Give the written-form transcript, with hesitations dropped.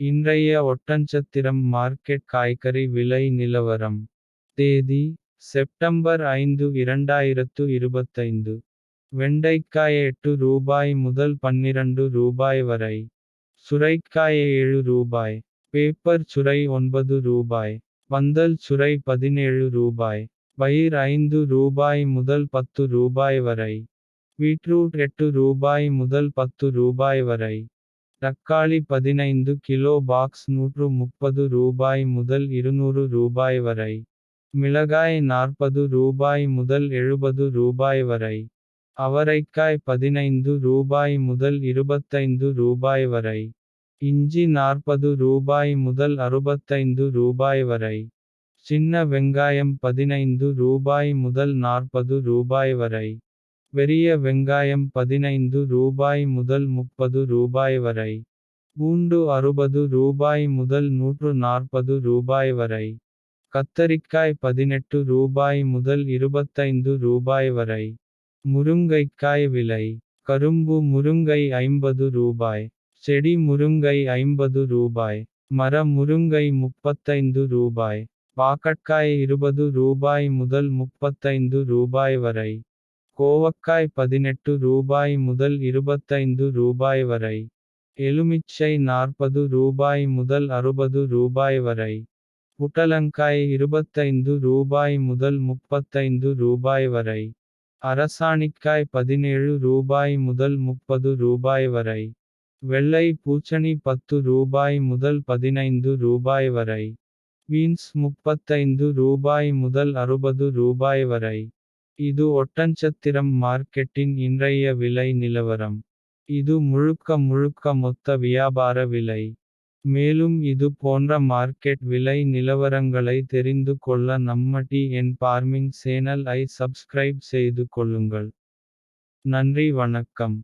இன்றைய ஒட்டன்சத்திரம் மார்க்கெட் காய்கறி விலை நிலவரம். தேதி செப்டம்பர் 5 2025. வெண்டைக்காய் ரூபாய் முதல் ரூபாய் வரை. சுரைக்காய் ரூபாய். பேப்பர் சுரை ரூபாய். பந்தல் சுரை ரூபாய். பயிர் ரூபாய் முதல் ரூபாய் வரை. பீட்ரூட் ரூபாய் முதல் ரூபாய் வரை. தக்காளி 15 கிலோ பாக்ஸ் ரூபாய் முதல் ரூபாய் வரை. மிளகாய் ரூபாய் முதல் ரூபாய் வரை. அவரைக்காய் 15 ரூபாய் முதல் ரூபாய் வரை. இஞ்சி ரூபாய் முதல் ரூபாய் வரை. சின்ன வெங்காயம் 15 ரூபாய் முதல் ரூபாய் வரை. பெரிய வெங்காயம் 15 ரூபாய் முதல் ரூபாய் வரை. பூண்டு 60 ரூபாய் முதல் 140 ரூபாய் வரை. கத்தரிக்காய் 18 ரூபாய் முதல் ரூபாய் வரை. முருங்கைக்காய் விலை. கரும்பு முருங்கை 50 ரூபாய். செடி முருங்கை 50 ரூபாய். மர முருங்கை 35 ரூபாய். பாக்கட்காய் 20 ரூபாய் முதல் 35 ரூபாய் வரை. கோவக்காய் 18 ரூபாய் முதல் 25 ரூபாய் வரை. எலுமிச்சை 40 ரூபாய் முதல் 60 ரூபாய் வரை. புடலங்காய் 25 ரூபாய் முதல் 35 ரூபாய் வரை. அரசாணிக்காய் 17 ரூபாய் முதல் 30 ரூபாய் வரை. வெள்ளை பூசணி 10 ரூபாய் முதல் 15 ரூபாய் வரை. பீன்ஸ் 35 ரூபாய் முதல் 60 ரூபாய் வரை. இது ஒட்டன்சத்திரம் மார்க்கெட்டின் இன்றைய விலை நிலவரம். இது முழுக்க மொத்த வியாபார விலை. மேலும் இது போன்ற மார்க்கெட் விலை நிலவரங்களை தெரிந்து கொள்ள நம்ம TN Farming சேனல் ஐ சப்ஸ்கிரைப் செய்து கொள்ளுங்கள். நன்றி வணக்கம்.